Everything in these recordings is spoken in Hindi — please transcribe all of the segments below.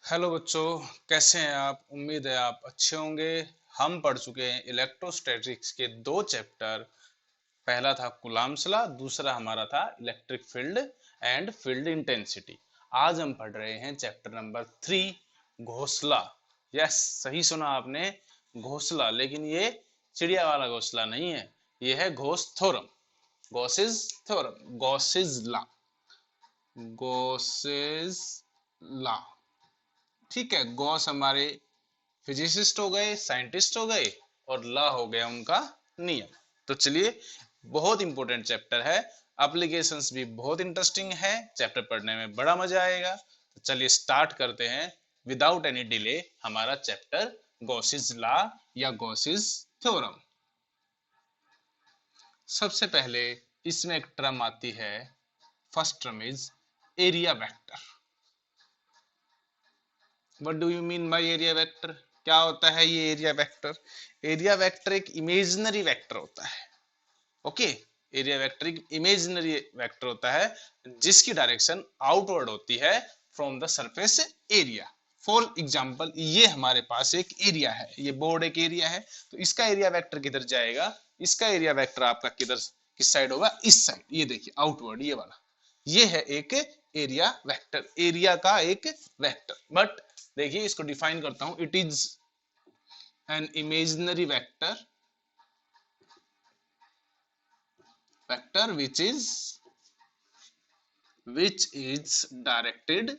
हेलो बच्चों, कैसे हैं आप? उम्मीद है आप अच्छे होंगे। हम पढ़ चुके हैं इलेक्ट्रोस्टैटिक्स के दो चैप्टर। पहला था कूलम्ब्स लॉ, दूसरा हमारा था electric field and field intensity. आज हम पढ़ रहे हैं चैप्टर नंबर 3, घोंसला। यस, सही सुना आपने, घोंसला। लेकिन ये चिड़िया वाला घोंसला नहीं है, ये है Ghosh theorem, Gauss's theorem, Gauss's law, Gauss's law. ठीक है, गॉस हमारे फिजिसिस्ट हो गए, साइंटिस्ट हो गए, और लॉ हो गया उनका नियम। तो चलिए, बहुत इंपॉर्टेंट चैप्टर है, एप्लीकेशंस भी बहुत इंटरेस्टिंग है, चैप्टर पढ़ने में बड़ा मजा आएगा। तो चलिए स्टार्ट करते हैं विदाउट एनी डिले हमारा चैप्टर गॉसिस लॉ या गॉसिस थ्योरम। सबसे पहले इसमें एक टर्म आती है, first term is area vector. What do you mean by area vector? क्या होता है ये एरिया वेक्टर? एरिया वेक्टर एक इमेजिनरी वेक्टर होता है। ओके, एरिया वेक्टर एक इमेजिनरी वेक्टर होता है जिसकी डायरेक्शन आउटवर्ड होती है from the surface area. For example, ये हमारे पास एक एरिया है, ये बोर्ड एक एरिया है, तो इसका एरिया वेक्टर किधर जाएगा? इसका एरिया वेक्टर आपका किधर, किस साइड होगा? इस साइड। ये देखिए आउटवर्ड, ये वाला, ये है एक एरिया वेक्टर, एरिया का एक वेक्टर। बट देखिए इसको डिफाइन करता हूं, it is an imaginary vector, vector which is directed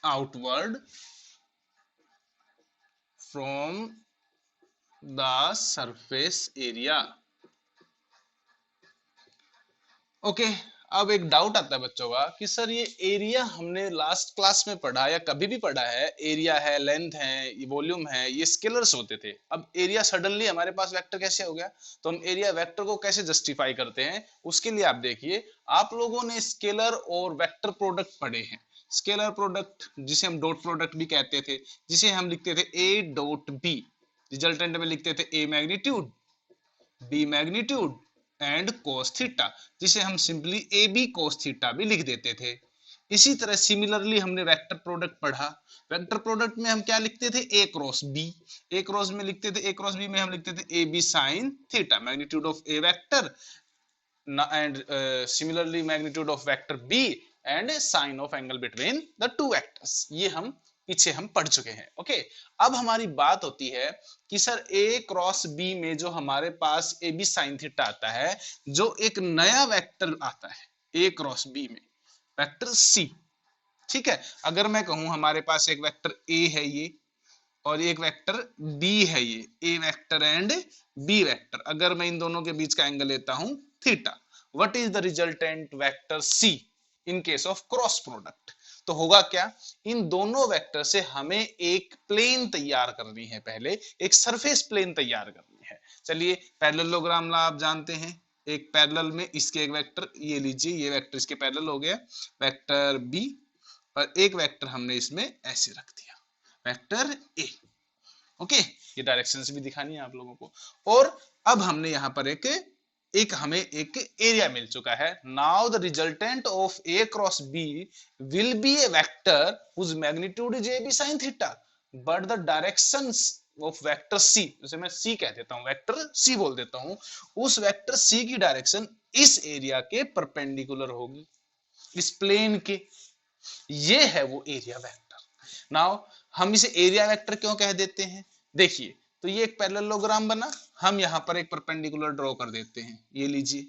outward from the surface area. Okay, अब एक डाउट आता है बच्चों का कि सर ये एरिया हमने लास्ट क्लास में पढ़ा या कभी भी पढ़ा है, एरिया है, लेंथ है, वॉल्यूम है, ये स्केलर्स होते थे, अब एरिया सडनली हमारे पास वेक्टर कैसे हो गया? तो हम एरिया वेक्टर को कैसे जस्टिफाई करते हैं? उसके लिए आप देखिए, आप लोगों ने स्केलर और वेक्टर प्रोडक्ट पढ़े हैं। स्केलर प्रोडक्ट जिसे हम डॉट प्रोडक्ट भी कहते थे, जिसे हम लिखते थे ए डॉट बी, रिजल्टेंट में लिखते थे A magnitude, B magnitude and cos theta, जिसे हम simply A B cos theta भी लिख देते थे। इसी तरह सिमिलरली हमने वेक्टर प्रोडक्ट पढ़ा। वेक्टर प्रोडक्ट में हम क्या लिखते थे? A cross B, A cross में लिखते थे, ए क्रॉस बी में हम लिखते थे A B sine theta, magnitude of A vector and similarly magnitude of vector B and sine of angle between the two vectors. ये हम पीछे हम पढ़ चुके हैं। ओके, अब हमारी बात होती है कि सर ए क्रॉस बी में जो हमारे पास ए बी साइन थीटा आता है, जो एक नया वेक्टर आता है ए क्रॉस बी में, वेक्टर सी। ठीक है, अगर मैं कहूं हमारे पास एक वेक्टर ए है ये, और एक वेक्टर बी है ये, ए वेक्टर एंड बी वेक्टर, अगर मैं इन दोनों के बीच का एंगल लेता हूं theta, what is the resultant vector C in case of cross product? तो होगा क्या? इन दोनों वेक्टर से हमें एक प्लेन तैयार करनी है, पहले एक सरफेस प्लेन तैयार करनी है। चलिए, पैरेललोग्राम ला आप जानते हैं, एक पैरेलल में इसके एक वेक्टर, ये लीजिए, ये वेक्टर इसके पैरेलल हो गया, वेक्टर बी, और एक वेक्टर हमने इसमें ऐसे रख दिया, वेक्टर ए। ओके, ये डायरेक्शंस भी दिखानी है आप लोगों को। और अब हमने यहां पर हमें एक एरिया मिल चुका है। Now the resultant of A cross B will be a vector whose magnitude is A B sine theta, but the directions of vector C, जैसे मैं सी कह देता हूं, वेक्टर सी बोल देता हूं, उस वेक्टर सी की डायरेक्शन इस एरिया के परपेंडिकुलर होगी, इस प्लेन के। ये है वो एरिया वेक्टर। नाउ हम इसे एरिया वेक्टर क्यों कह देते हैं? देखिए, तो ये एक पैरेललोग्राम बना, हम यहां पर एक परपेंडिकुलर ड्रॉ कर देते हैं, ये लीजिए,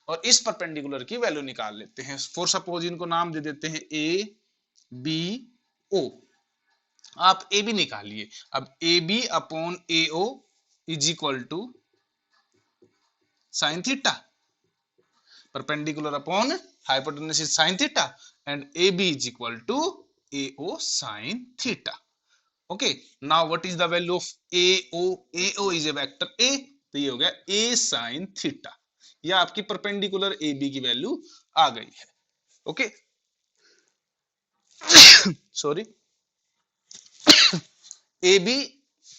और इस परपेंडिकुलर की वैल्यू निकाल लेते हैं। फॉर सपोज इनको नाम दे देते हैं ए बी ओ। आप ए बी निकालिए, अब A B upon A O is equal to sine theta, perpendicular upon hypotenuse is sin theta, and AB is equal to AO sin theta. Okay, now what is the value of AO? AO is a vector A, तो ये हो गया A sin theta, या आपकी परपेंडिकुलर AB की वैल्यू आ गई है। ओके, सॉरी, AB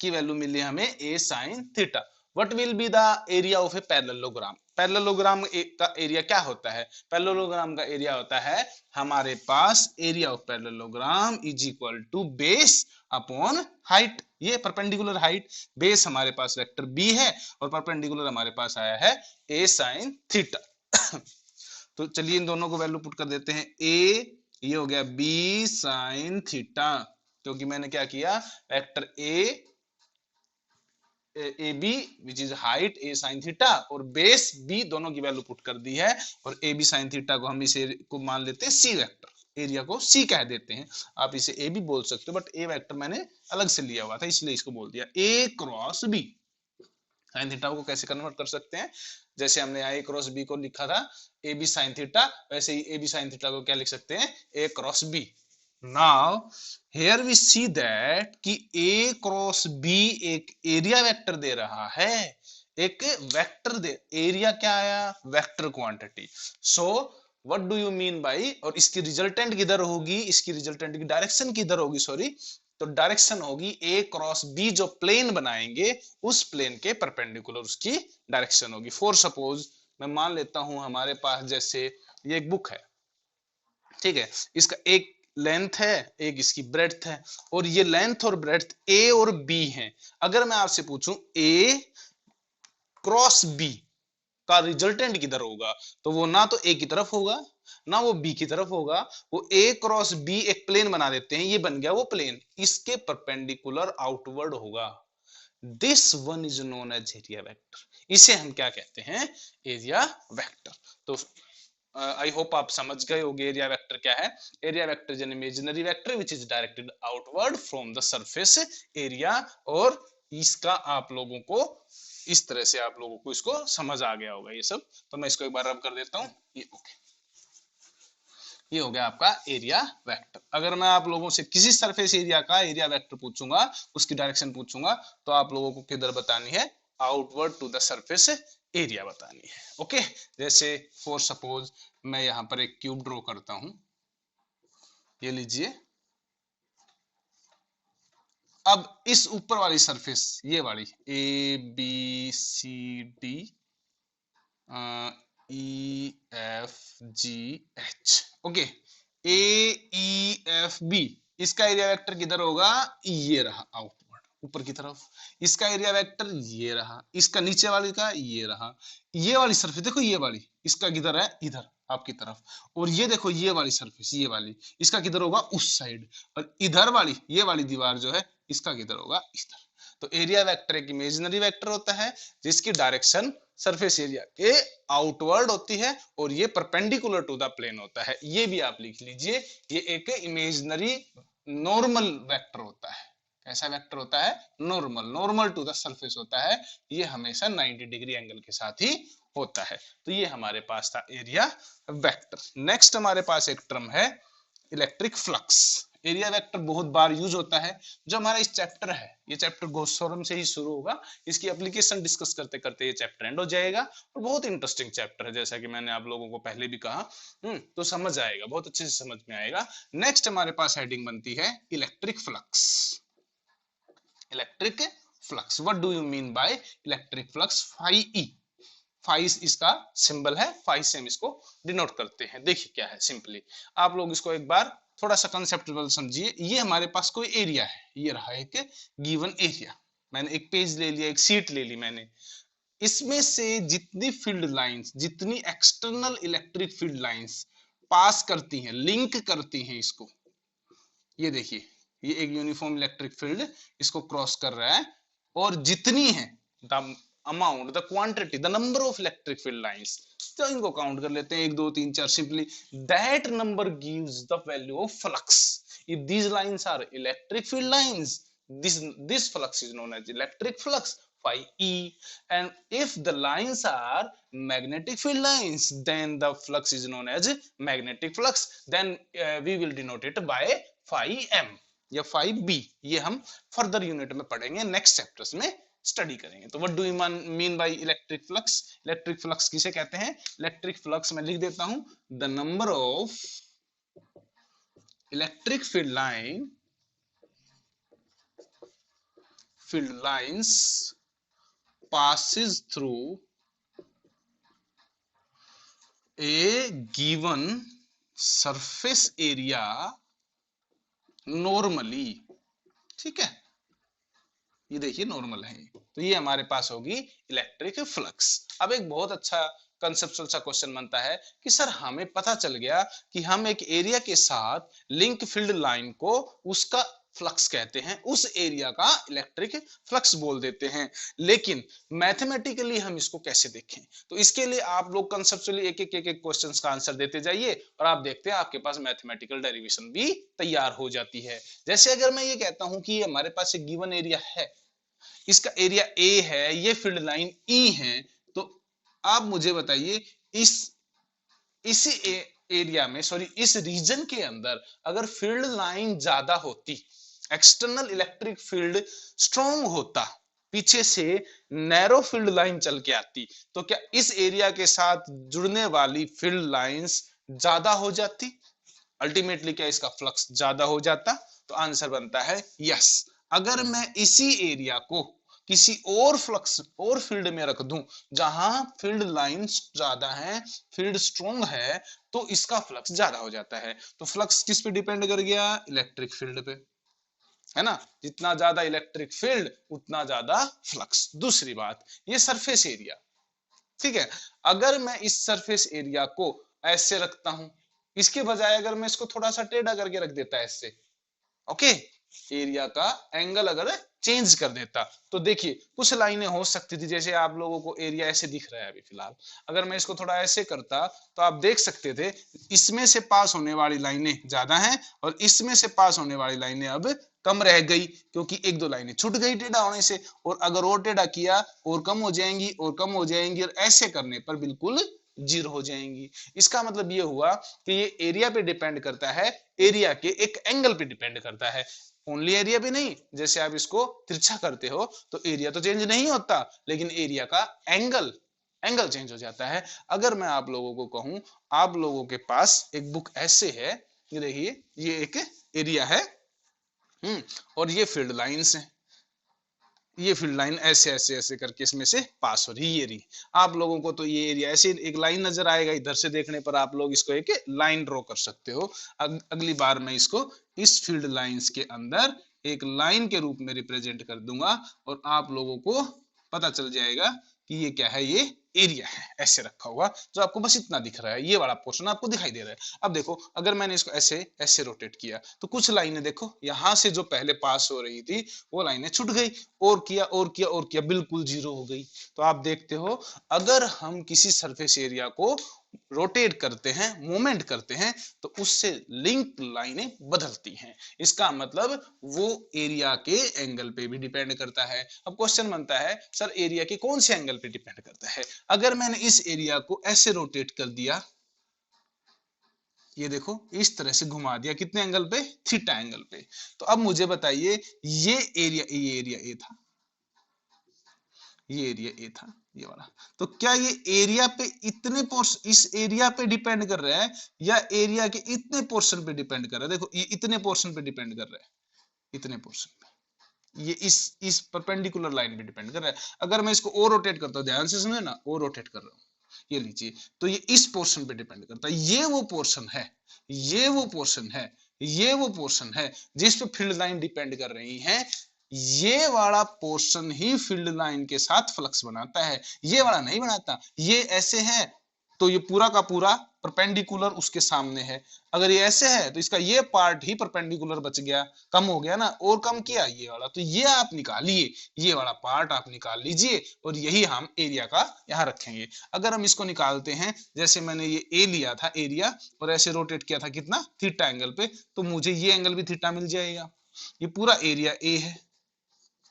की वैल्यू मिली हमें A sin theta. What will be the area of a parallelogram? Parallelogram का एरिया क्या होता है? पैरेललोग्राम का एरिया होता है हमारे पास area of parallelogram is equal to base upon height. ये परपेंडिकुलर हाइट, बेस हमारे पास वेक्टर बी है और परपेंडिकुलर हमारे पास आया है ए साइन थीटा। तो चलिए इन दोनों को वैल्यू पुट कर देते हैं। ए ये हो गया बी साइन थीटा, क्योंकि मैंने क्या किया, vector A B which is height A sine theta और बेस बी दोनों की वैल्यू पुट कर दी है। और ए बी साइन थीटा को हम इसे को मान लेते हैं सी वेक्टर, एरिया को सी कह देते हैं। आप इसे ए भी बोल सकते हो, बट ए वेक्टर मैंने अलग से लिया हुआ था इसलिए इसको बोल दिया ए क्रॉस बी। साइन थीटा को कैसे कन्वर्ट कर सकते हैं, जैसे हमने ए क्रॉस बी को लिखा था ए बी साइन थीटा, वैसे ही ए बी साइन थीटा को क्या लिख सकते हैं, A cross B. Now here we see that कि ए क्रॉस बी एक एरिया वेक्टर दे रहा है, एक वेक्टर दे, एरिया क्या आया, vector quantity. So what do you mean by, और इसकी रिजल्टेंट किधर होगी, इसकी रिजल्टेंट की डायरेक्शन किधर होगी, सॉरी, तो डायरेक्शन होगी ए क्रॉस बी, जो प्लेन बनाएंगे उस प्लेन के परपेंडिकुलर उसकी डायरेक्शन होगी। फॉर सपोज मैं मान लेता हूं हमारे पास जैसे ये एक बुक है, ठीक है, इसका एक लेंथ है एक इसकी ब्रेड्थ है, और ये लेंथ और ब्रेड्थ ए और बी है। अगर मैं आपसे पूछूं ए क्रॉस बी का रिजल्टेंट किधर होगा, तो वो ना तो ए की तरफ होगा ना वो बी की तरफ होगा, वो ए क्रॉस बी एक प्लेन बना देते हैं, ये बन गया वो प्लेन, इसके परपेंडिकुलर आउटवर्ड होगा। This one is known as area vector, इसे हम क्या कहते हैं, एरिया वेक्टर। तो आई होप आप समझ गए होंगे एरिया वेक्टर क्या है। Area vector is an imaginary vector which is directed outward from the surface area, और इसका आप लोगों को इस तरह से आप लोगों को इसको समझ आ गया होगा ये सब। तो मैं इसको एक बार रब कर देता हूं, ये ओके, ये हो गया आपका एरिया वेक्टर। अगर मैं आप लोगों से किसी सरफेस एरिया का एरिया वेक्टर पूछूंगा, उसकी डायरेक्शन पूछूंगा, तो आप लोगों को किधर बतानी है, outward to the surface area बतानी है। ओके, जैसे फॉर सपोज मैं यहां पर एक क्यूब ड्रॉ करता हूं, ये लीजिए। अब इस ऊपर वाली सरफेस, ये वाली A B C D E F G H, okay, A E F B, इसका एरिया वेक्टर किधर होगा, ये रहा आउटवर्ड ऊपर की तरफ। इसका एरिया वेक्टर ये रहा, इसका नीचे वाली का ये रहा। ये वाली सरफेस देखो, ये वाली इसका किधर है, इधर आपकी तरफ। और ये देखो ये वाली सरफेस, ये वाली इसका किधर होगा, उस साइड। और इधर वाली ये वाली दीवार जो है इसका किधर होगा, इधर। तो एरिया वेक्टर एक इमेजिनरी वेक्टर होता है जिसकी डायरेक्शन सरफेस एरिया के आउटवर्ड होती है, और ये परपेंडिकुलर टू द प्लेन होता है। ये भी आप लिख लीजिए, ये एक इमेजिनरी नॉर्मल वेक्टर होता है। कैसा वेक्टर होता है, normal, normal to the surface होता है। ये हमेशा 90 डिग्री एंगल के साथ ही होता है। तो ये हमारे पास था एरिया वेक्टर। नेक्स्ट हमारे पास एक टर्म है इलेक्ट्रिक फ्लक्स। एरिया वेक्टर बहुत बार यूज होता है। जो हमारा इस चैप्टर है, ये चैप्टर गॉस थ्योरम से ही शुरू होगा, इसकी एप्लीकेशन डिस्कस करते करते ये चैप्टर एंड हो जाएगा। और बहुत इंटरेस्टिंग चैप्टर है, जैसा कि मैंने आप लोगों को पहले भी कहा। तो समझ आएगा, बहुत अच्छे से समझ में आएगा। नेक्स्ट हमारे पास हेडिंग बनती है electric flux. Electric flux, what do you mean by electric flux, phi E, phi इसका सिंबल है, फाई से हम इसको डिनोट करते हैं। देखिए क्या है, सिंपली आप लोग इसको एक बार थोड़ा सा कंसेप्चुअल समझिए। ये हमारे पास कोई एरिया है, ये रहा एक गिवन एरिया, मैंने एक पेज ले लिया, एक सीट ले ली मैंने, इसमें से जितनी फील्ड लाइंस, जितनी external electric field lines pass करती हैं, लिंक करती हैं इसको, ये देखिए ये एक यूनिफॉर्म इलेक्ट्रिक फील्ड इसको क्रॉस कर रहा है, और जितनी है the amount, the quantity, the number of electric field lines, तो इनको काउंट कर लेते हैं, 1 2 3 4, simply that number gives the value of flux. If these lines are electric field lines, this flux is known as electric flux, phi e. And if the lines are magnetic field lines, then the flux is known as magnetic flux, then we will denote it by phi m या phi b। ये हम फर्दर यूनिट में पढ़ेंगे, नेक्स्ट चैप्टर्स में स्टडी करेंगे। तो what do you mean by electric flux, electric flux किसे कहते हैं, इलेक्ट्रिक फ्लक्स मैं लिख देता हूं, the number of electric field lines passes through A given surface area normally, ठीक है, ये देखिए नॉर्मल है, तो ये हमारे पास होगी इलेक्ट्रिक फ्लक्स। अब एक बहुत अच्छा कंसेप्चुअल सा क्वेश्चन बनता है कि सर हमें पता चल गया कि हम एक एरिया के साथ लिंक फील्ड लाइन को उसका फ्लक्स कहते हैं, उस एरिया का इलेक्ट्रिक फ्लक्स बोल देते हैं, लेकिन मैथमेटिकली हम इसको कैसे देखें? तो इसके लिए आप लोग कंसेप्चुअली एक एक क्वेश्चंस का आंसर देते जाइए और आप देखते हैं आपके पास मैथमेटिकल डेरिवेशन भी तैयार हो जाती है। जैसे अगर मैं ये कहता हूं कि हमारे पास एक गिवन एरिया है, इसका एरिया ए है, ये फील्ड लाइन ई है, तो आप मुझे बताइए इस इसी एरिया में, सॉरी इस रीजन के अंदर अगर फील्ड लाइन ज्यादा होती, एक्सटर्नल इलेक्ट्रिक फील्ड स्ट्रॉन्ग होता, पीछे से नैरो फील्ड लाइन चल के आती, तो क्या इस एरिया के साथ जुड़ने वाली फील्ड लाइंस ज्यादा हो जाती? अल्टीमेटली क्या इसका फ्लक्स ज्यादा हो जाता? तो आंसर बनता है यस। अगर मैं इसी एरिया को किसी और फ्लक्स और फील्ड में रख दूं जहां फील्ड लाइंस ज्यादा हैं, फील्ड स्ट्रॉन्ग है, तो इसका फ्लक्स ज्यादा हो जाता है। तो फ्लक्स किस पे डिपेंड कर गया? इलेक्ट्रिक फील्ड पे, है ना? जितना ज्यादा इलेक्ट्रिक फील्ड उतना ज्यादा फ्लक्स। दूसरी बात, ये सरफेस एरिया, ठीक है, अगर मैं इस सरफेस एरिया को ऐसे रखता हूं, इसके बजाय अगर मैं इसको थोड़ा सा टेढ़ा करके रख देता ऐसे, ओके, एरिया का एंगल अगर चेंज कर देता, तो देखिए कुछ लाइनें हो सकती थी, जैसे आप लोगों को एरिया ऐसे दिख रहा है अभी फिलहाल, अगर मैं इसको थोड़ा ऐसे करता तो आप देख सकते थे इसमें से पास होने वाली लाइनें ज्यादा हैं और इसमें से पास होने वाली लाइनें अब कम रह गई, क्योंकि एक दो लाइनें छूट गई टेढ़ा होने से, और अगर और टेढ़ा किया और कम हो जाएंगी और कम हो जाएंगी, और ऐसे करने पर बिल्कुल जीरो हो जाएंगी। इसका मतलब ये हुआ कि ये एरिया पे डिपेंड करता है, एरिया के एक एंगल पे डिपेंड करता है, ओनली एरिया भी नहीं। जैसे आप इसको तिरछा करते हो तो एरिया तो चेंज नहीं होता, लेकिन एरिया का एंगल एंगल चेंज हो जाता है। अगर मैं आप लोगों को कहूं, आप लोगों के पास एक बुक ऐसे है, ये देखिए ये एक एरिया है, और ये फील्ड लाइंस है, ये फील्ड लाइन ऐसे ऐसे ऐसे करके इसमें से पास हो रही, ये रही। आप लोगों को तो ये एरिया ऐसे एक लाइन नजर आएगा, इधर से देखने पर आप लोग इसको एक लाइन ड्रॉ कर सकते हो। अगली बार मैं इसको इस फील्ड लाइंस के अंदर एक लाइन के रूप में रिप्रेजेंट कर दूंगा और आप लोगों को पता चल जाएगा कि ये क्या है, ये एरिया है ऐसे रखा हुआ, जो आपको बस इतना दिख रहा है, ये वाला पोर्शन आपको दिखाई दे रहा है। अब देखो अगर मैंने इसको ऐसे ऐसे रोटेट किया तो कुछ लाइनें देखो यहां से जो पहले पास हो रही थी वो लाइनें छूट गई, और किया और किया और किया, बिल्कुल जीरो हो गई। तो आप देखते हो अगर हम किसी सरफेस एरिया को रोटेट करते हैं, मूवमेंट करते हैं, तो उससे लिंक लाइनें बदलती हैं। इसका मतलब वो एरिया के एंगल पे भी डिपेंड करता है। अब क्वेश्चन बनता है सर एरिया के कौन से एंगल पे डिपेंड करता है? अगर मैंने इस एरिया को ऐसे रोटेट कर दिया, ये देखो इस तरह से घुमा दिया, कितने एंगल पे? थीटा एंगल पे। तो अब मुझे बताइए ये एरिया ए था, ये एरिया ए था, ये वाला, तो क्या ये एरिया पे इतने पोर्शन, इस एरिया पे डिपेंड कर रहा है या एरिया के इतने पोर्शन पे डिपेंड कर रहा है? देखो ये इतने पोर्शन पे डिपेंड कर रहा है, इतने पोर्शन पे, ये इस परपेंडिकुलर लाइन पे डिपेंड कर रहा है। अगर मैं इसको और रोटेट करता हूं, ध्यान से समझे ना, और रोटेट कर रहा हूं, ये लीजिए, तो ये इस पोर्शन पे डिपेंड करता है। ये वो पोर्शन है, ये वो पोर्शन है, ये वो पोर्शन है जिस पे फील्ड लाइन डिपेंड कर रही है। ये वाला पोर्शन ही फील्ड लाइन के साथ फ्लक्स बनाता है, ये वाला नहीं बनाता। ये ऐसे है तो ये पूरा का पूरा परपेंडिकुलर उसके सामने है, अगर ये ऐसे है तो इसका ये पार्ट ही परपेंडिकुलर बच गया, कम हो गया ना, और कम किया ये वाला, तो ये आप निकालिए, ये वाला पार्ट आप निकाल लीजिए और यही हम एरिया का यहां रखेंगे। अगर हम इसको निकालते हैं, जैसे मैंने ये ए लिया था एरिया और ऐसे रोटेट किया था कितना? थीटा एंगल पे, तो मुझे ये एंगल भी थीटा मिल जाएगा। ये पूरा एरिया ए है,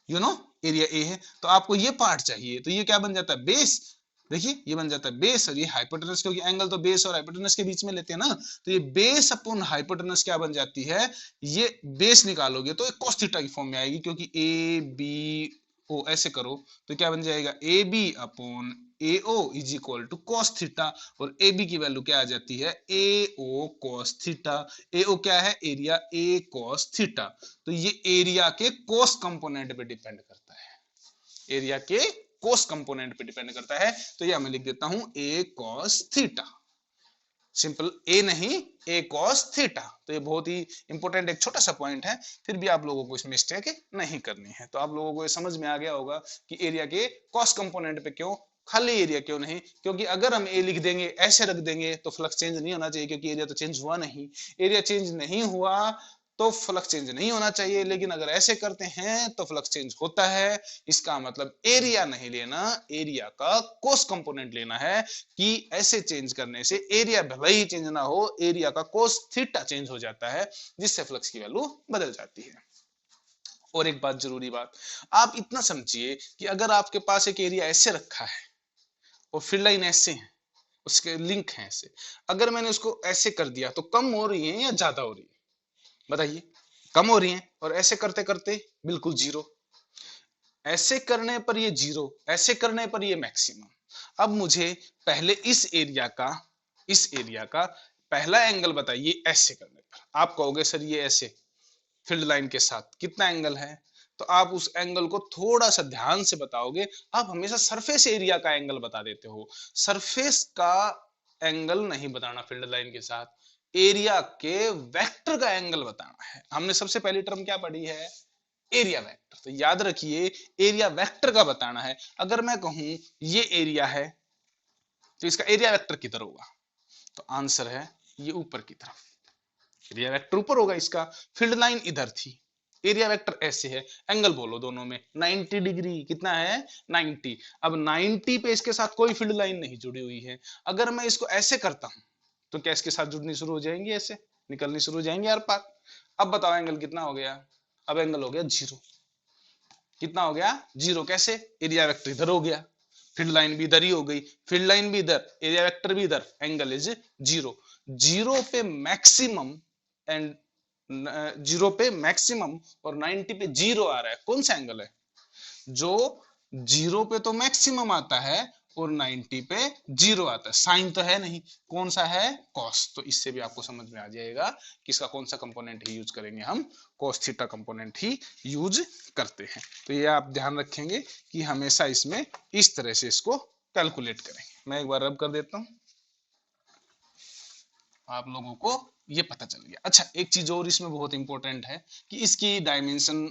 एरिया ए है, तो आपको ये पार्ट चाहिए, तो ये क्या बन जाता है? बेस। देखिए ये बन जाता है बेस, और ये हाइपोटेनस, क्योंकि एंगल तो बेस और हाइपोटेनस के बीच में लेते हैं ना, तो ये बेस अपॉन हाइपोटेनस क्या बन जाती है? ये बेस निकालोगे तो एक cos थीटा की फॉर्म में आएगी, क्योंकि ए बी ओ ऐसे करो तो क्या बन जाएगा? A B upon A O is equal to cos theta, और ए बी की वैल्यू क्या आ जाती है? ए ओ कॉस थीटा। ए ओ क्या है? Area A cos theta. तो ये एरिया के कोस कंपोनेंट पे डिपेंड करता है, एरिया के कोस कंपोनेंट पे डिपेंड करता है, तो ये मैं लिख देता हूं ए कॉस थीटा। सिंपल ए नहीं, ए कॉस थीटा। तो ये बहुत ही इंपॉर्टेंट एक छोटा सा पॉइंट है, फिर भी आप लोगों को इसमें मिस्टेक नहीं करनी है। तो आप लोगों को ये समझ में आ गया होगा कि एरिया के कॉस कंपोनेंट पे क्यों, खाली एरिया क्यों नहीं, क्योंकि अगर हम ए लिख देंगे, ऐसे रख देंगे, तो फ्लक्स चेंज नहीं होना चाहिए, क्योंकि एरिया तो चेंज हुआ नहीं। एरिया चेंज नहीं हुआ तो फ्लक्स चेंज नहीं होना चाहिए, लेकिन अगर ऐसे करते हैं तो फ्लक्स चेंज होता है। इसका मतलब एरिया नहीं लेना, एरिया का कोस कंपोनेंट लेना है, कि ऐसे चेंज करने से एरिया भले ही चेंज ना हो, एरिया का कोस थीटा चेंज हो जाता है, जिससे फ्लक्स की वैल्यू बदल जाती है। और एक बात, जरूरी बात, आप इतना समझिए कि अगर आपके पास एक एरिया ऐसे रखा है और फील्ड लाइन ऐसे है, उसके लिंक है ऐसे, अगर मैंने उसको ऐसे कर दिया तो कम हो रही है या ज्यादा हो रही है, बताइए? कम हो रही है। और ऐसे करते करते बिल्कुल जीरो, ऐसे करने पर ये जीरो, ऐसे करने पर ये मैक्सिमम। अब मुझे पहले इस एरिया का पहला एंगल बताइए ऐसे करने पर। आप कहोगे सर ये ऐसे फील्ड लाइन के साथ कितना एंगल है, तो आप उस एंगल को थोड़ा सा ध्यान से बताओगे। आप हमेशा सरफेस एरिया का एंगल बता देते हो, सरफेस का एंगल नहीं बताना फील्ड लाइन के साथ, एरिया के वेक्टर का एंगल बताना है। हमने सबसे पहली टर्म क्या पढ़ी है? Area vector. तो याद रखिए, एरिया वेक्टर का बताना है। अगर मैं कहूं ये एरिया है, तो इसका एरिया वेक्टर किधर होगा? तो आंसर है ये ऊपर की तरफ, एरिया वेक्टर ऊपर होगा इसका। फील्ड लाइन इधर थी, एरिया वेक्टर ऐसे है, एंगल बोलो दोनों में 90 डिग्री, कितना है? 90। अब 90 पे इसके साथ कोई फील्ड लाइन नहीं जुड़ी हुई है। अगर मैं इसको ऐसे करता हूं, तो क्या इसके साथ जुड़नी शुरू हो जाएंगी, ऐसे निकलनी शुरू हो जाएंगे यार पार। अब बताओ एंगल कितना हो गया? अब एंगल हो गया जीरो। कितना हो गया? जीरो। कैसे? एरिया वेक्टर इधर हो गया, फील्ड लाइन भी इधर ही हो गई, फील्ड लाइन भी इधर, एरिया वेक्टर भी इधर, एंगल इज जीरो। जीरो पे मैक्सिमम एंड जीरो पे मैक्सिमम और 90 पे जीरो आ रहा है, कौन सा एंगल है? जो जीरो पे तो मैक्सिमम आता है और 90 पे जीरो आता है, साइन तो है नहीं, कौन सा है? कॉस। तो इससे भी आपको समझ में आ जाएगा कि इसका कौन सा कंपोनेंट ही यूज करेंगे, हम कॉस थीटा कंपोनेंट ही यूज करते हैं। तो ये आप ध्यान रखेंगे कि हमेशा इसमें इस तरह से इसको कैलकुलेट करेंगे। मैं एक बार रब कर देता हूं, आप लोगों को ये पता चल गया। अच्छा, एक चीज और इसमें बहुत इंपॉर्टेंट है कि इसकी डायमेंशन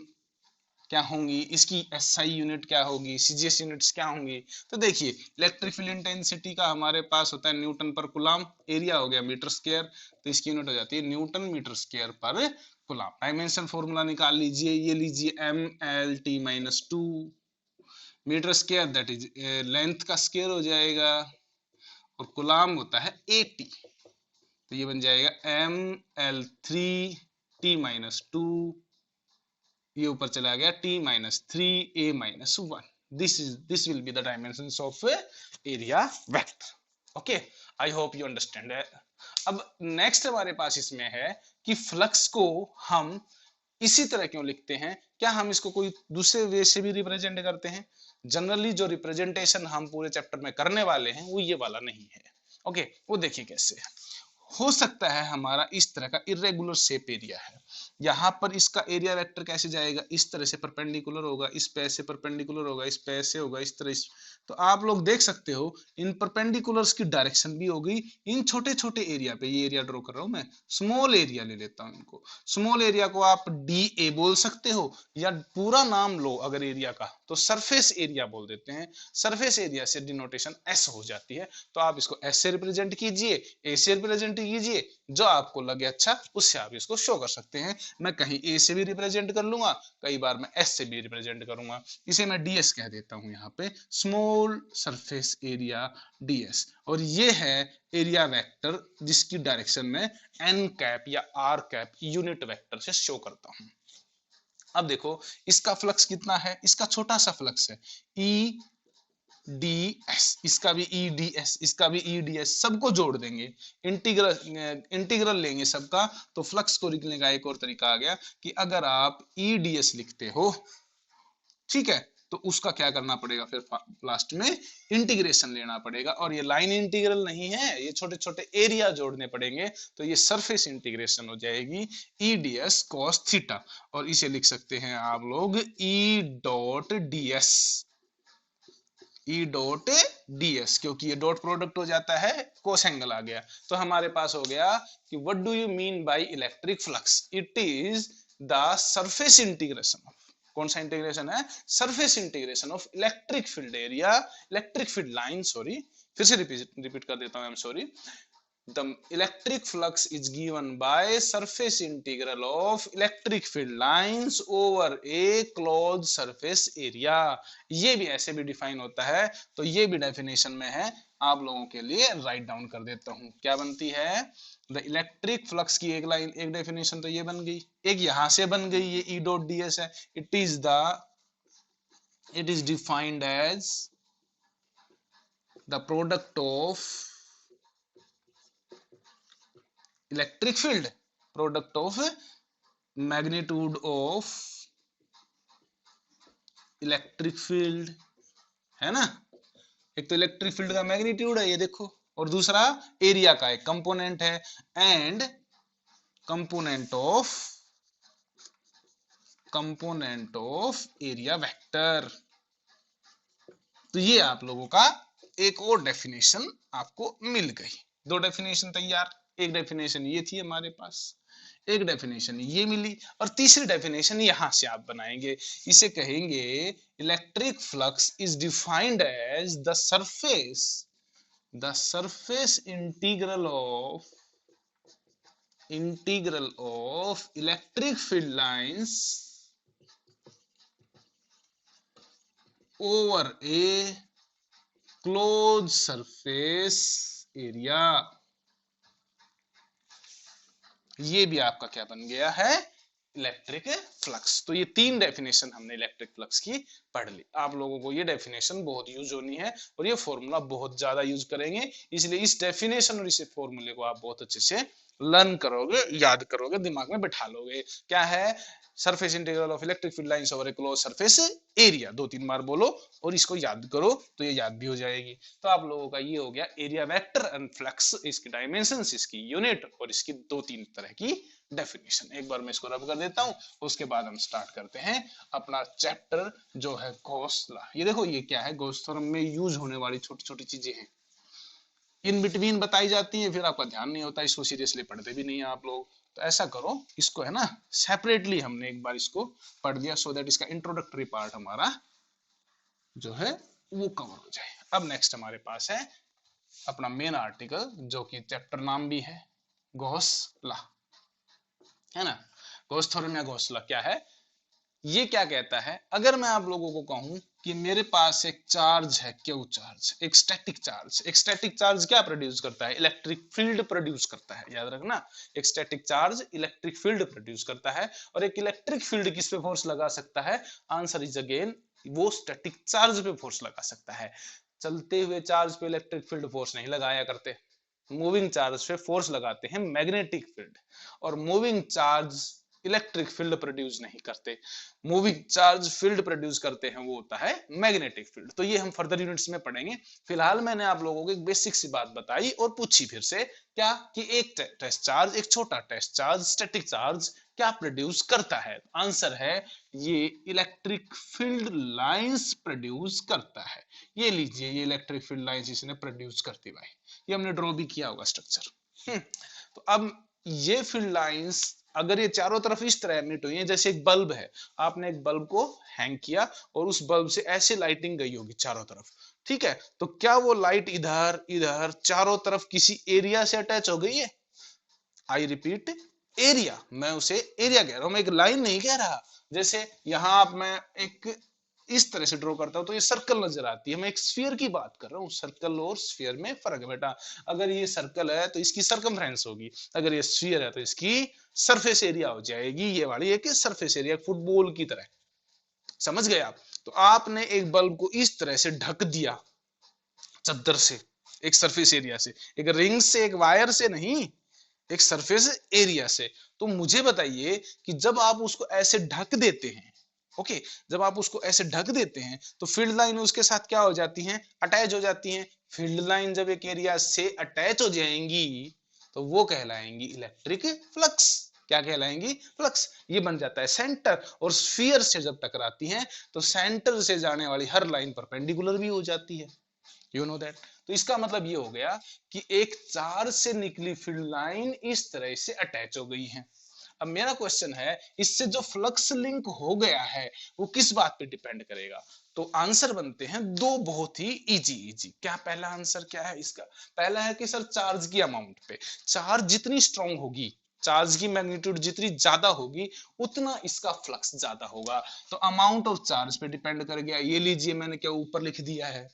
क्या होंगी, इसकी एसआई यूनिट क्या होगी, सीजीएस यूनिट्स क्या होंगी। तो देखिए, इलेक्ट्रिक फील्ड इंटेंसिटी का हमारे पास होता है न्यूटन पर कुलाम, एरिया हो गया मीटर स्क्वायर, तो इसकी यूनिट हो जाती है न्यूटन मीटर स्क्वायर पर कुलाम। डायमेंशन फॉर्मूला निकाल लीजिए, ये लीजिए M L T minus two metre square, that is length का स्क्वायर हो जाएगा, और कुलाम होता है 80। तो ये बन जाएगा M L three T minus two, ये ऊपर चला गया t minus three A minus one. This will be the dimensions of area vector. Okay, I hope you understand. अब नेक्स्ट हमारे पास इसमें है कि फ्लक्स को हम इसी तरह क्यों लिखते हैं, क्या हम इसको कोई दूसरे वे से भी रिप्रेजेंट करते हैं? जनरली जो रिप्रेजेंटेशन हम पूरे चैप्टर में करने वाले हैं वो ये वाला नहीं है। ओके, वो देखिए कैसे है। हो सकता है हमारा इस तरह का इरेगुलर शेप एरिया है, यहाँ पर इसका एरिया वेक्टर कैसे जाएगा? इस तरह से परपेंडिकुलर होगा, इस पे से परपेंडिकुलर होगा, इस पे से होगा, इस तरह तो आप लोग देख सकते हो इन परपेंडिकुलर्स की डायरेक्शन भी हो गई। इन छोटे छोटे एरिया पे, ये एरिया ड्रॉ कर रहा हूं मैं, स्मॉल एरिया ले लेता हूं इनको। स्मॉल एरिया को आप डी ए बोल सकते हो, या पूरा नाम लो अगर एरिया का तो सरफेस एरिया बोल देते हैं। सरफेस एरिया से डिनोटेशन एस हो जाती है, तो आप इसको एस से रिप्रेजेंट कीजिए, ए से रिप्रेजेंट कीजिए, जो आपको लगे अच्छा उससे आप इसको शो कर सकते हैं। मैं कहीं ए से भी रिप्रेजेंट कर लूंगा, कई बार मैं एस से भी रिप्रेजेंट करूंगा। इसे मैं डीएस कह देता हूं यहाँ पे, स्मॉल सरफेस एरिया डीएस। और ये है एरिया वेक्टर, जिसकी डायरेक्शन में एन कैप या आर कैप यूनिट वेक्टर से शो करता हूं। अब देखो इसका फ्लक्स कितना है, इसका छोटा सा फ्लक्स है ई डी एस, इसका भी ई डी एस, इसका भी ई डी एस, सबको जोड़ देंगे, इंटीग्रल लेंगे सबका, तो फ्लक्स को लिखने का एक और तरीका आ गया कि अगर आप ई डी एस लिखते हो, ठीक है, तो उसका क्या करना पड़ेगा, फिर लास्ट में इंटीग्रेशन लेना पड़ेगा। और ये लाइन इंटीग्रल नहीं है, ये छोटे छोटे एरिया जोड़ने पड़ेंगे, तो ये सरफेस इंटीग्रेशन हो जाएगी ई डी एस कॉस थीटा। और इसे लिख सकते हैं आप लोग ई dot D S, E dot ds, क्योंकि ये डॉट प्रोडक्ट हो जाता है, कोस एंगल आ गया। तो हमारे पास हो गया कि what do you mean by electric flux, it is the surface integration of, कौन सा इंटीग्रेशन है, surface integration of electric field area, electric field line, sorry फिर से रिपीट कर देता हूं, I am sorry. The electric flux is given by surface integral of electric field lines over a closed surface area। ये भी ऐसे भी डिफाइन होता है, तो ये भी डेफिनेशन में है, आप लोगों के लिए राइट डाउन कर देता हूं। क्या बनती है, द इलेक्ट्रिक फ्लक्स की एक लाइन, एक डेफिनेशन तो ये बन गई, एक यहां से बन गई, ये ई डॉट डी एस है। It is defined as the product of electric field, product of magnitude of electric field, है ना। एक तो इलेक्ट्रिक फील्ड का मैग्नीट्यूड है ये देखो, और दूसरा एरिया का एक कंपोनेंट है, and component of area vector. तो ये आप लोगों का एक और डेफिनेशन आपको मिल गई, दो डेफिनेशन तैयार, एक डेफिनेशन ये थी हमारे पास, एक डेफिनेशन ये मिली, और तीसरी डेफिनेशन यहां से आप बनाएंगे, इसे कहेंगे electric flux is defined as the surface integral of electric field lines over a close surface area. ये भी आपका क्या बन गया है, इलेक्ट्रिक फ्लक्स। तो ये तीन डेफिनेशन हमने इलेक्ट्रिक फ्लक्स की पढ़ ली। आप लोगों को ये डेफिनेशन बहुत यूज होनी है, और ये फॉर्मूला बहुत ज्यादा यूज करेंगे, इसलिए इस डेफिनेशन और इस फॉर्मूले को आप बहुत अच्छे से लर्न करोगे, याद करोगे, दिमाग में बैठा लोगे। क्या है, surface integral of electric field lines over a close surface area, 2-3 बार बोलो और इसको याद करो, तो ये याद भी हो जाएगी। तो आप लोगों का ये हो गया एरिया वेक्टर एंड फ्लक्स, इसकी डायमेंशंस, इसकी यूनिट, और इसकी 2-3 तरह की डेफिनेशन। एक बार मैं इसको रब कर देता हूं, उसके बाद हम स्टार्ट करते हैं अपना चैप्टर जो है गॉस लॉ। ये देखो, ये क्या है, गॉस थ्योरम में यूज होने वाली छोटी छोटी चीजें हैं, इन बिटवीन बताई जाती है, फिर आपका ध्यान नहीं होता, इसको सीरियसली पढ़ते भी नहीं है आप लोग। तो ऐसा करो, इसको है ना सेपरेटली हमने एक बार इसको पढ़ दिया, सो दैट इसका इंट्रोडक्टरी पार्ट हमारा जो है वो कवर हो जाए। अब नेक्स्ट हमारे पास है अपना मेन आर्टिकल, जो कि चैप्टर नाम भी है गॉस लॉ, है ना। गॉस थ्योरम या गॉस लॉ क्या है, ये क्या कहता है, अगर मैं आप लोगों को कहूं कि मेरे पास एक चार्ज है, क्यू चार्ज, एक स्टैटिक चार्ज क्या प्रोड्यूस करता है, इलेक्ट्रिक फील्ड प्रोड्यूस करता है, याद रखना, एक static charge electric field produce करता है। और एक इलेक्ट्रिक फील्ड किस पे फोर्स लगा सकता है, आंसर इज अगेन वो स्टैटिक चार्ज पे फोर्स लगा सकता है। चलते हुए चार्ज पे इलेक्ट्रिक फील्ड फोर्स नहीं लगाया करते, मूविंग चार्ज पे फोर्स लगाते हैं मैग्नेटिक फील्ड, और moving charge electric field produce नहीं करते, मूविंग चार्ज फील्ड प्रोड्यूस करते हैं, वो होता है मैग्नेटिक फील्ड। तो ये हम फर्दर यूनिट्स में पढ़ेंगे। फिलहाल मैंने आप लोगों को एक बेसिक सी बात बताई और पूछी फिर से, क्या कि एक टेस्ट चार्ज, एक छोटा टेस्ट चार्ज, स्टैटिक चार्ज क्या प्रोड्यूस करता है, आंसर है ये इलेक्ट्रिक फील्ड लाइंस प्रोड्यूस करता है। ये लीजिए, ये इलेक्ट्रिक फील्ड लाइंस इसने प्रोड्यूस करती भाई, ये हमने ड्रॉ भी किया होगा स्ट्रक्चर। तो अब ये फील्ड लाइंस अगर ये चारों तरफ इस तरह एमिट हुई है, जैसे एक बल्ब है, आपने एक बल्ब को हैंग किया और उस बल्ब से ऐसे लाइटिंग गई होगी चारों तरफ, ठीक है, तो क्या वो लाइट इधर इधर चारों तरफ किसी एरिया से अटैच हो गई है, आई रिपीट एरिया, मैं उसे एरिया कह रहा हूं, मैं एक लाइन नहीं कह रहा। जैसे यहां आप मैं एक इस तरह से ड्रॉ करता हूं तो ये सर्कल नजर आती है, मैं एक स्फीयर की बात कर रहा हूं, सर्कल और स्फीयर में फर्क है बेटा। अगर ये सर्कल है तो इसकी सर्कमफ्रेंस होगी, अगर ये स्फीयर है तो इसकी सरफेस एरिया हो जाएगी, ये वाली एक सरफेस एरिया, फुटबॉल की तरह, समझ गए आप। तो आपने एक बल्ब को इस तरह से ढक दिया चद्दर से, एक सरफेस एरिया से, एक रिंग से, एक वायर से नहीं, एक सरफेस एरिया से। तो मुझे बताइए कि जब आप उसको ऐसे ढक देते हैं, ओके, जब आप उसको ऐसे ढक देते हैं तो फील्ड लाइन उसके साथ क्या हो जाती हैं, अटैच हो जाती हैं। फील्ड लाइन जब एक एरिया से अटैच हो जाएंगी तो वो कहलाएंगी इलेक्ट्रिक फ्लक्स, क्या कहलाएंगी? फ्लक्स। ये बन जाता है सेंटर, और स्फीयर से जब टकराती हैं तो सेंटर से जाने वाली हर लाइन परपेंडिकुलर भी हो जाती है, यू नो दैट। तो इसका मतलब ये हो गया कि एक चार्ज से निकली फील्ड लाइन इस तरह से अटैच हो गई है। अब मेरा क्वेश्चन है, इससे जो फ्लक्स लिंक हो गया है वो किस बात पे डिपेंड करेगा? तो आंसर बनते हैं दो बहुत ही इजी। क्या पहला आंसर क्या है इसका? पहला है कि सर चार्ज की अमाउंट पे। चार्ज जितनी स्ट्रांग होगी, चार्ज की मैग्नीट्यूड जितनी ज्यादा होगी, उतना इसका फ्लक्स ज्यादा होगा। तो अमाउंट ऑफ चार्ज पे डिपेंड कर गया। ये लीजिए, मैंने क्या ऊपर लिख दिया है,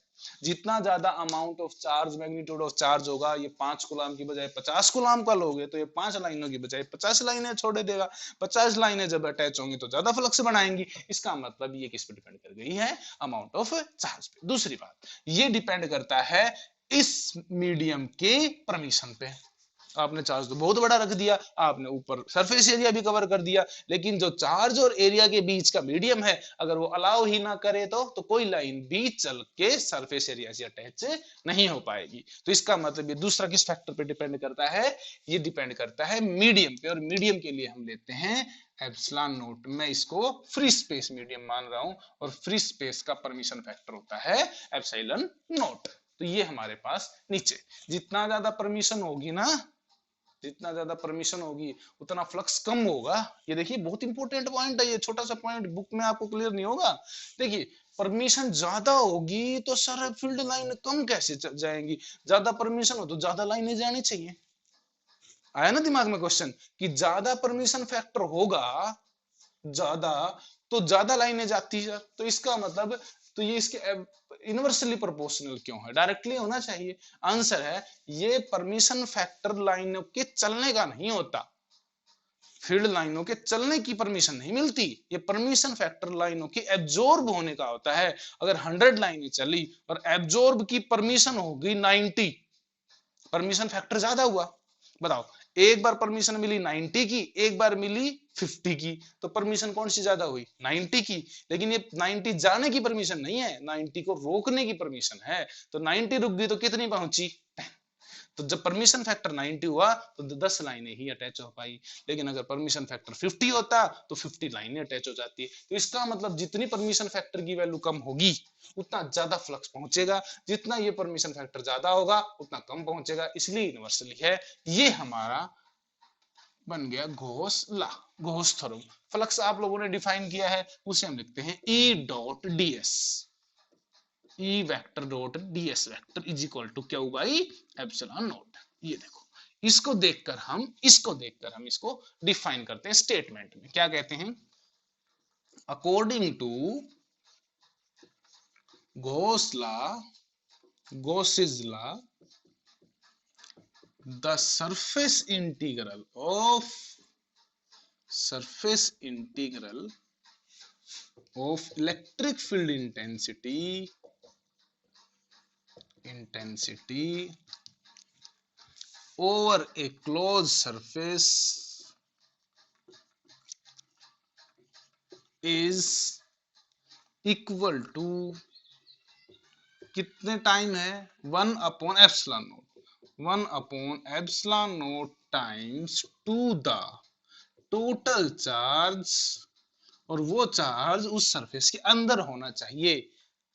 जितना ज्यादा amount of charge, magnitude of charge होगा, ये 5 कूलाम की बजाय 50 कूलाम का लोगे तो ये 5 लाइनों की बजाय 50 लाइनें छोड़ देगा। 50 लाइनें जब अटैच होंगी तो ज्यादा फ्लक्स बनाएंगी। इसका मतलब ये किस पे डिपेंड कर गई है? अमाउंट ऑफ चार्ज पे। दूसरी बात, ये डिपेंड करता है इस मीडियम के परमिशन पे। आपने चार्ज तो बहुत बड़ा रख दिया, आपने ऊपर सरफेस एरिया भी कवर कर दिया, लेकिन जो चार्ज और एरिया के बीच का मीडियम है, अगर वो अलाउ ही ना करे तो कोई लाइन भी चल के सरफेस एरिया से अटैच नहीं हो पाएगी। तो इसका मतलब ये दूसरा किस फैक्टर पे डिपेंड करता है? ये डिपेंड करता है मीडियम पे, और मीडियम के लिए हम लेते हैं एप्सिलॉन नोट। मैं इसको फ्री स्पेस मीडियम मान रहा हूं, और फ्री स्पेस का परमिशन फैक्टर होता है एप्सिलॉन नोट। तो ये हमारे पास नीचे जितना ज्यादा परमिशन होगी ना, जितना ज्यादा परमिशन होगी उतना फ्लक्स कम होगा। ये देखिए बहुत इंपॉर्टेंट पॉइंट है, ये छोटा सा पॉइंट बुक में आपको क्लियर नहीं होगा। देखिए, परमिशन ज्यादा होगी तो सर फील्ड लाइन कम कैसे जाएंगी? ज्यादा परमिशन हो तो ज्यादा लाइनें जानी चाहिए। आया ना दिमाग में क्वेश्चन कि ज्यादा परमिशन फैक्टर होगा, ज्यादा, तो ज्यादा लाइनें जाती है। तो इसका मतलब, तो ये इसके इनवर्सली प्रोपोर्शनल क्यों है? डायरेक्टली होना चाहिए। आंसर है, ये परमिशन फैक्टर लाइनों के चलने का नहीं होता, फील्ड लाइनों के चलने की परमिशन नहीं मिलती, ये परमिशन फैक्टर लाइनों के एब्जॉर्ब होने का होता है। अगर 100 लाइनें चली और एब्जॉर्ब की परमिशन होगी 90, परमिशन फैक्टर ज्यादा हुआ, बताओ, एक बार परमिशन मिली 90 की, एक बार मिली 50 की, तो परमिशन कौन सी ज्यादा हुई? 90 की। लेकिन ये 90 जाने की परमिशन नहीं है, 90 को रोकने की परमिशन है। तो 90 रुक गई तो कितनी पहुंची? 10। तो जब परमिशन फैक्टर 90 हुआ तो 10 लाइनें ही अटैच हो पाई। लेकिन अगर परमिशन फैक्टर 50 होता तो 50 लाइनें अटैच हो जाती। तो इसका मतलब जितनी परमिशन फैक्टर की वैल्यू कम होगी उतना ज्यादा फ्लक्स पहुंचेगा, जितना ये परमिशन फैक्टर ज्यादा होगा उतना कम पहुंचेगा, इसलिए यूनिवर्सली है। ये हमारा बन गया Gauss law, Gauss theorem. Flux आप लोगों ने डिफाइन किया है, उसे हम लिखते हैं E dot ds, E vector dot ds vector is equal to क्या होगा? E epsilon naught. ये देखो, इसको देखकर हम इसको डिफाइन करते हैं स्टेटमेंट में। क्या कहते हैं? According to Gauss law, Gauss's law, the surface integral of electric field intensity over a closed surface is equal to कितने टाइम है? 1 upon epsilon naught, 1 upon epsilon naught times to the total charge, और वो चार्ज उस सरफेस के अंदर होना चाहिए।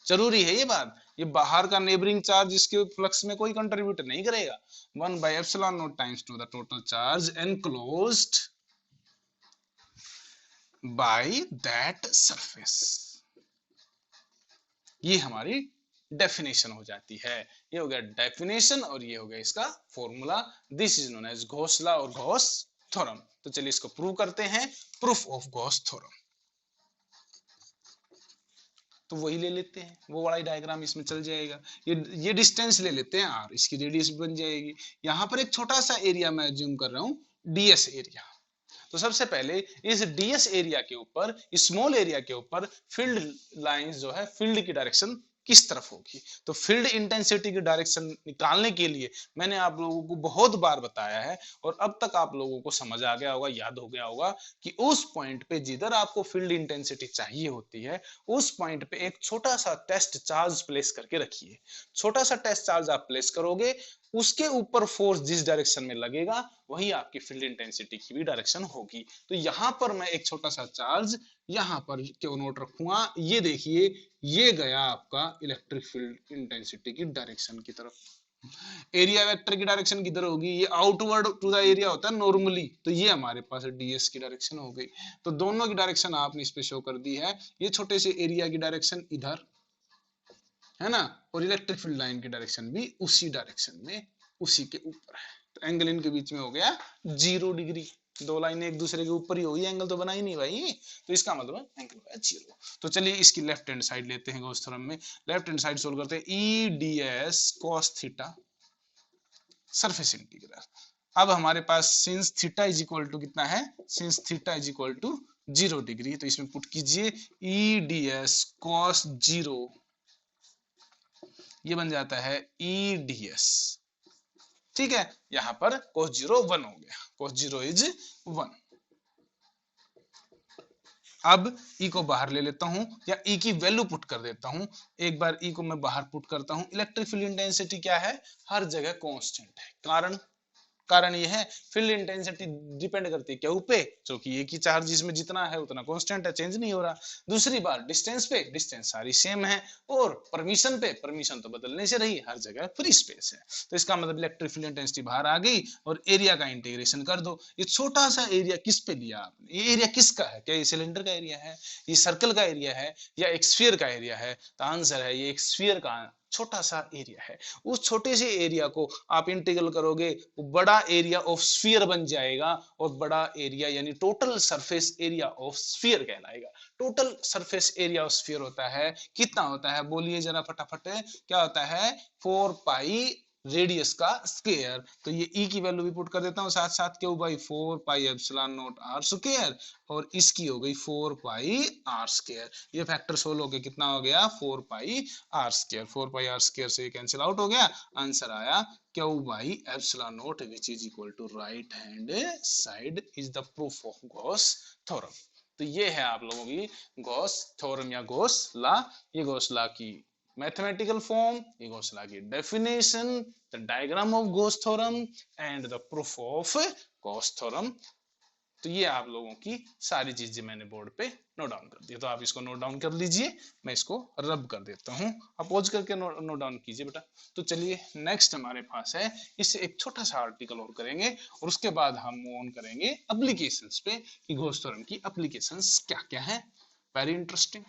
जरूरी है ये बात, ये बाहर का नेबरिंग चार्ज इसके फ्लक्स में कोई कंट्रीब्यूट नहीं करेगा। 1 by epsilon naught times to the total charge enclosed by that surface. ये हमारी डेफिनेशन हो जाती है। ये हो गया डेफिनेशन और ये हो गया इसका formula. This is known as Gauss law और गॉस थ्योरम। तो चलिए इसको प्रूव करते हैं, प्रूफ ऑफ गॉस थ्योरम। तो वही ले लेते हैं, वो वाला डायग्राम इसमें चल जाएगा। ये डिस्टेंस ले लेते हैं r, इसकी रेडियस बन जाएगी। यहां पर एक छोटा सा एरिया मैं ज्यूम कर रहा हूं, ds एरिया। तो सबसे पहले इस ds एरिया के ऊपर, स्मॉल एरिया के ऊपर फील्ड लाइंस जो है, फील्ड की डायरेक्शन किस तरफ होगी? तो फील्ड इंटेंसिटी की डायरेक्शन निकालने के लिए मैंने आप लोगों को बहुत बार बताया है, और अब तक आप लोगों को समझ आ गया होगा, याद हो गया होगा कि उस पॉइंट पे जिधर आपको फील्ड इंटेंसिटी चाहिए होती है, उस पॉइंट पे एक छोटा सा टेस्ट चार्ज प्लेस करके रखिए। छोटा सा टेस्ट चार्ज आप प्लेस करोगे, उसके ऊपर फोर्स जिस डायरेक्शन में लगेगा वही आपकी फील्ड इंटेंसिटी की भी डायरेक्शन होगी। तो यहां पर मैं एक छोटा सा चार्ज यहां पर क्यों नोट रखूंगा, ये देखिए ये गया आपका इलेक्ट्रिक फील्ड इंटेंसिटी की डायरेक्शन की तरफ। एरिया वेक्टर की डायरेक्शन किधर होगी, ये आउटवर्ड टू द एरिया होता है नॉर्मली, तो ये हमारे पास डीएस की डायरेक्शन हो गई। तो दोनों की डायरेक्शन आपने इस पे शो कर दी है। ये छोटे से एरिया की डायरेक्शन इधर है ना, और इलेक्ट्रिक फील्ड लाइन की डायरेक्शन भी उसी डायरेक्शन में उसी के ऊपर है। तो एंगल इनके बीच में हो गया 0 डिग्री। दो लाइनें एक दूसरे के ऊपर ही होगी, एंगल तो बना ही नहीं भाई, तो इसका मतलब एंगल हो गया 0। तो चलिए इसकी लेफ्ट हैंड साइड लेते हैं गॉस थ्योरम में। लेफ्ट हैंड साइड सोल्व करते हैं, E D S cos theta surface integral. अब हमारे पास since theta is equal to कितना है, since theta is equal to 0 degree, तो इसमें पुट कीजिए ई डी एस कॉस 0, ये बन जाता है ई डी एस। ठीक है, यहां पर cos 0 1 हो गया, cos 0 इज 1। अब E को बाहर ले लेता हूं या E की वैल्यू पुट कर देता हूं। एक बार E को मैं बाहर पुट करता हूं। इलेक्ट्रिक फील्ड इंटेंसिटी क्या है, हर जगह कांस्टेंट है। कारण ये है फील्ड इंटेंसिटी डिपेंड करती है क्या पे, जो कि एक ही चार्ज जिसमें जितना है उतना कांस्टेंट है, चेंज नहीं हो रहा। दूसरी बात डिस्टेंस पे, डिस्टेंस सारी सेम है। और परमिशन पे, परमिशन तो बदलने से रही, हर जगह फ्री स्पेस है। तो इसका मतलब इलेक्ट्रिक फील्ड इंटेंसिटी बाहर आ गई और एरिया का इंटीग्रेशन कर दो। ये छोटा सा एरिया किस पे लिया आपने, ये एरिया किसका है, क्या ये सिलेंडर का एरिया है, ये सर्कल का एरिया है या एक स्फीयर का एरिया है? तो आंसर है ये एक स्फीयर का छोटा सा एरिया है। उस छोटे से एरिया को आप इंटीग्रल करोगे वो बड़ा एरिया ऑफ स्फीयर बन जाएगा, और बड़ा एरिया यानी total surface area of sphere कहलाएगा। Total surface area of sphere होता है, कितना होता है बोलिए जरा फटाफट, क्या होता है 4 पाई रेडियस का स्क्वायर। तो ये ई की वैल्यू भी पुट कर देता हूँ साथ साथ, क्यों भाई 4 pi epsilon naught R square, और इसकी हो गई 4 पाई आर स्क्वायर। ये फैक्टर सोल्व हो गया, कितना हो गया 4 pi R square. 4 pi R square से कैंसिल आउट हो गया, आंसर आया Q by epsilon naught which is equal to right hand side is the proof of Gauss theorem. तो ये है आप लोगों की गॉस थ्योरम या गॉस लॉ। ये गॉस लॉ की मैथमेटिकल फॉर्म, ये गॉस लॉ की definition, the diagram of Gauss theorem and the proof of Gauss theorem. तो ये आप लोगों की सारी चीजें मैंने बोर्ड पे नोट डाउन कर दी, तो आप इसको नोट डाउन कर लीजिए। मैं इसको रब कर देता हूँ, आप पॉज करके नोट डाउन कीजिए बेटा। तो चलिए नेक्स्ट हमारे पास है, इससे एक छोटा सा आर्टिकल और करेंगे और उसके बाद हम मूव ऑन करेंगे एप्लीकेशंस पे कि गॉस थ्योरम की एप्लीकेशंस क्या क्या है। Very interesting.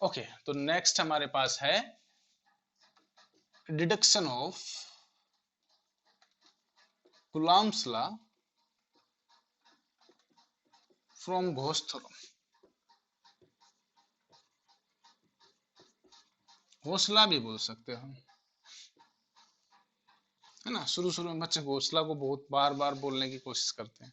ओके, तो नेक्स्ट हमारे पास है deduction of Coulomb's law from Gauss theorem. घोषला भी बोल सकते हो, है ना। शुरू शुरू में बच्चे घोषला को बहुत बार बार बोलने की कोशिश करते हैं,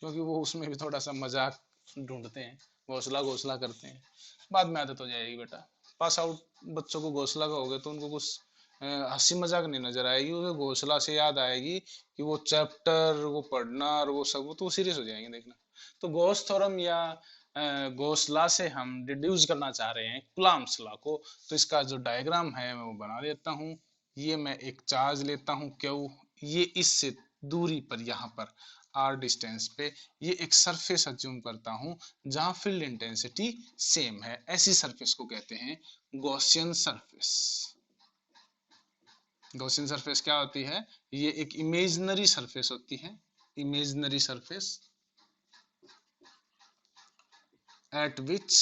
क्योंकि वो उसमें भी थोड़ा सा मजाक ढूंढते हैं, घोषला घोषला करते हैं। बाद में आदत हो जाएगी बेटा। पास आउट बच्चों को घोषला का हो गया तो उनको कुछ हंसी मजाक नहीं नजर आएगी, उसे घोषला से याद आएगी कि वो चैप्टर वो पढ़ना और वो सब, वो तो सीरियस हो जाएंगे देखना। तो गॉस थ्योरम या गॉस लॉ से हम डिड्यूस करना चाह रहे हैं कूलॉम्स लॉ को। तो इसका जो डायग्राम है मैं वो बना देता हूँ। ये मैं एक चार्ज लेता हूँ क्यू, ये इससे दूरी पर यहाँ पर r डिस्टेंस पे ये एक सरफेस अज्यूम करता हूँ जहां फील्ड इंटेंसिटी सेम है। ऐसी सरफेस को कहते हैं गॉसियन सरफेस। गॉसियन सरफेस क्या होती है, ये एक इमेजिनरी सरफेस होती है, imaginary surface at which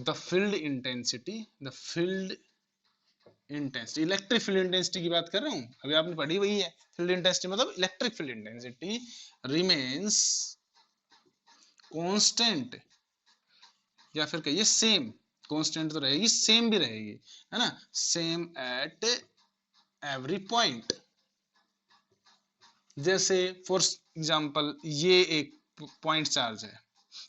the field intensity electric field intensity की बात कर रहा हूं, अभी आपने पढ़ी वही है। फील्ड इंटेंसिटी मतलब electric field intensity remains constant, या फिर कहिए सेम। कांस्टेंट तो रहेगी, सेम भी रहेगी, है ना, सेम एट एवरी पॉइंट। जैसे फॉर एग्जांपल ये एक पॉइंट चार्ज है,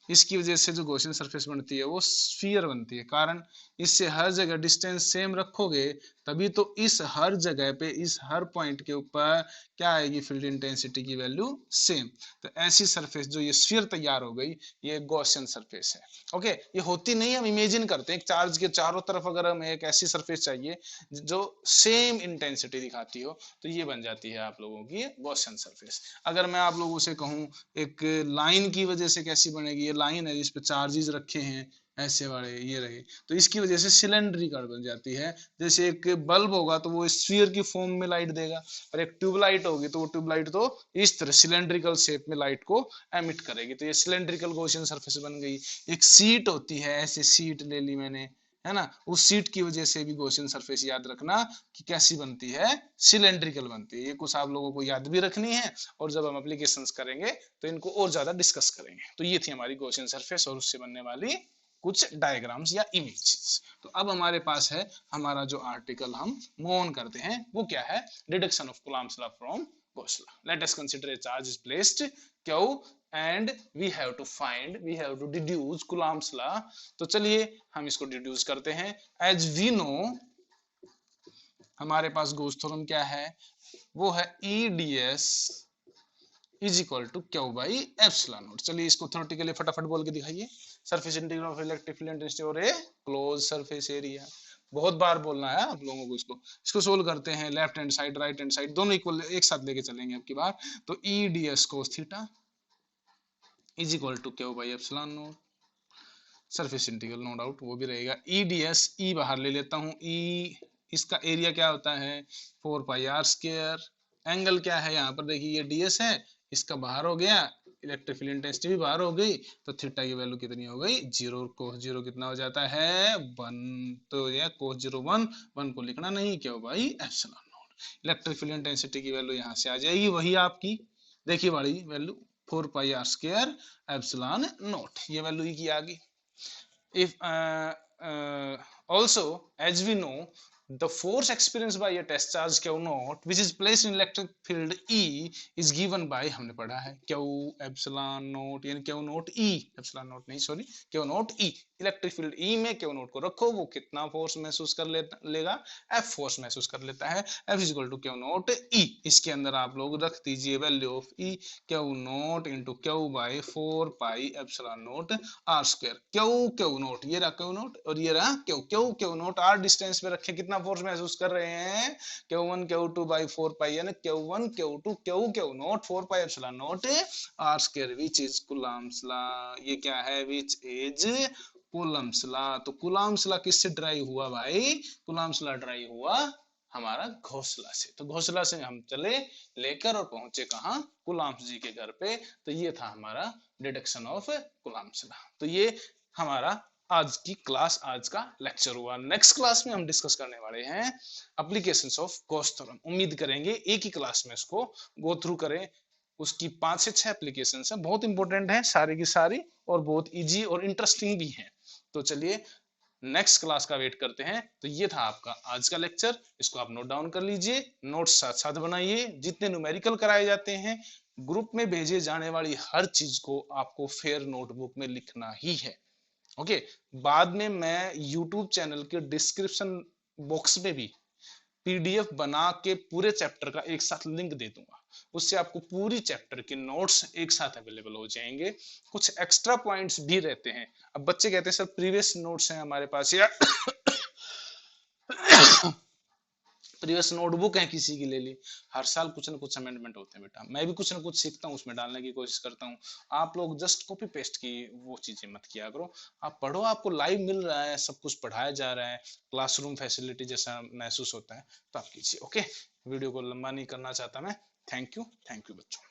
इसकी वजह से जो गॉसियन सरफेस बनती है वो स्फीयर बनती है। कारण इससे हर जगह डिस्टेंस सेम रखोगे तभी तो इस हर जगह पे इस हर पॉइंट के ऊपर क्या आएगी, फील्ड इंटेंसिटी की वैल्यू सेम। तो ऐसी सरफेस जो ये स्फीयर तैयार हो गई ये गॉसियन सरफेस है। ओके, ये होती नहीं, हम इमेजिन करते हैं एक चार्ज के चारों तरफ अगर हमें एक ऐसी सरफेस चाहिए जो सेम इंटेंसिटी दिखाती हो तो ये बन जाती है आप लोगों की गॉसियन सरफेस। अगर मैं आप लोगों से कहूं एक लाइन की वजह से कैसी बनेगी, ये लाइन है जिस पे चार्जेस रखे हैं ऐसे वाले ये रहे, तो इसकी वजह से सिलेंड्रिकल बन जाती है। जैसे एक बल्ब होगा तो वो स्फीयर की फॉर्म में लाइट देगा, और एक ट्यूबलाइट होगी तो वो ट्यूबलाइट तो इस तरह सिलेंड्रिकल शेप में लाइट को एमिट करेगी। तो ये सिलेंड्रिकल गॉसियन सरफेस बन गई। एक सीट होती है, ऐसे सीट ले ली मैंने, है ना, उस सीट की वजह से भी गॉसियन सरफेस याद रखना कि कैसी बनती है, सिलेंड्रिकल बनती है। ये कुछ आप लोगों को याद भी रखनी है, और जब हम एप्लीकेशंस करेंगे तो इनको और ज्यादा डिस्कस करेंगे। तो ये थी हमारी गॉसियन सरफेस और उससे बनने वाली कुछ डायग्राम्स या इमेजेस। तो अब हमारे पास है हमारा जो आर्टिकल हम मूव ऑन करते हैं वो क्या है, deduction of Coulomb's law from Gauss law. Let us consider a charge is placed Q and we have to deduce Coulomb's law. तो चलिए हम इसको डिड्यूस करते हैं। As we know हमारे पास Gauss थ्योरम क्या है, वो है EdS is equal to Q by epsilon naught. चलिए इसको थ्योरेटिकली फटाफट बोल के दिखाइए। Surface integral of electric field intensity और ए क्लोज सरफेस एरिया। बहुत बार बोलना है आप लोगों को। इसको सोल्व करते हैं, left hand side right hand side दोनों इक्वल एक साथ लेके चलेंगे अब की बार। तो E D S cos theta is equal to Q by epsilon naught. Surface integral no doubt वो भी रहेगा। ई डी एस, ई बाहर ले लेता हूँ, ई इसका एरिया क्या होता है 4 पाई आर स्क्वायर। एंगल क्या है यहाँ पर देखिए, ये डी एस है, इसका बाहर हो गया, इलेक्ट्रिक फील्ड इंटेंसिटी भी बाहर हो गई, तो थीटा की वैल्यू कितनी हो गई 0। कोस 0 कितना हो जाता है 1। तो ये कोस 0 1 को लिखना नहीं, क्यों भाई epsilon naught. Electric field intensity की वैल्यू यहाँ से आ जाएगी वही आपकी, देखिए बड़ी value 4 pi R square epsilon naught, ये वैल्यू ही की आ गई। If also as we know the force experienced by a test charge Q naught which is placed in electric field E is given by, हमने पढ़ा है Q एप्सिलॉन नोट, यानी Q naught E, epsilon naught नहीं sorry, Q naught E। Electric field E में Q नोट को रखो, वो कितना फोर्स महसूस कर लेगा, F फोर्स महसूस कर लेता है। F is equal to Q naught E। इसके अंदर आप लोग रख दीजिए value of E Q naught into Q by 4 pi epsilon naught R square. Q naught, ये रहा Q नोट और ये रहा Q नोट। आर डिस्टेंस पे रखे कितना फोर्स महसूस कर रहे हैं, Q1 Q2 बाई 4 पाई, यानी Q1 Q2 Q naught 4 pi epsilon naught R square which is Coulomb's law. ये क्या है, विच इज कूलम्ब्स लॉ। तो कूलम्ब्स लॉ किससे ड्राइव हुआ भाई, कूलम्ब्स लॉ ड्राइव हुआ हमारा घोंसला से। तो घोंसला से हम चले लेकर और पहुंचे कहां, कूलम्ब्स जी के घर पे। तो ये था हमारा डिडक्शन ऑफ कूलम्ब्स लॉ। तो ये हमारा आज की क्लास, आज का लेक्चर हुआ। नेक्स्ट क्लास में हम डिस्कस करने वाले हैं एप्लीकेशंस ऑफ गॉस थ्योरम। उम्मीद करेंगे एक ही क्लास में इसको गो थ्रू करें। उसकी 5 से 6 एप्लीकेशंस हैं, बहुत इंपॉर्टेंट है सारी की सारी, और बहुत इजी और इंटरेस्टिंग भी है। तो चलिए नेक्स्ट क्लास का वेट करते हैं। तो ये था आपका आज का लेक्चर, इसको आप नोट डाउन कर लीजिए, नोट्स साथ साथ बनाइए। जितने न्यूमेरिकल कराए जाते हैं ग्रुप में भेजे जाने वाली हर चीज को आपको फेयर नोटबुक में लिखना ही है। ओके, बाद में मैं यूट्यूब चैनल के डिस्क्रिप्शन बॉक्स में भी पीडीएफ बना के पूरे चैप्टर का एक साथ लिंक दे दूंगा, उससे आपको पूरी चैप्टर के नोट्स एक साथ अवेलेबल हो जाएंगे। कुछ एक्स्ट्रा पॉइंट्स भी रहते हैं। अब बच्चे कहते हैं सर प्रीवियस नोट्स हैं हमारे पास, या प्रीवियस नोटबुक है किसी की ले ली। हर साल कुछ ना कुछ अमेंडमेंट होते हैं बेटा, मैं भी कुछ ना कुछ सीखता हूँ, उसमें डालने की कोशिश करता हूँ। आप लोग जस्ट कॉपी पेस्ट की वो चीजें मत किया करो, आप पढ़ो, आपको लाइव मिल रहा है, सब कुछ पढ़ाया जा रहा है, क्लासरूम फैसिलिटी जैसा महसूस होता है, तो आप कीजिए। ओके, वीडियो को लंबा नहीं करना चाहता मैं। थैंक यू बच्चों।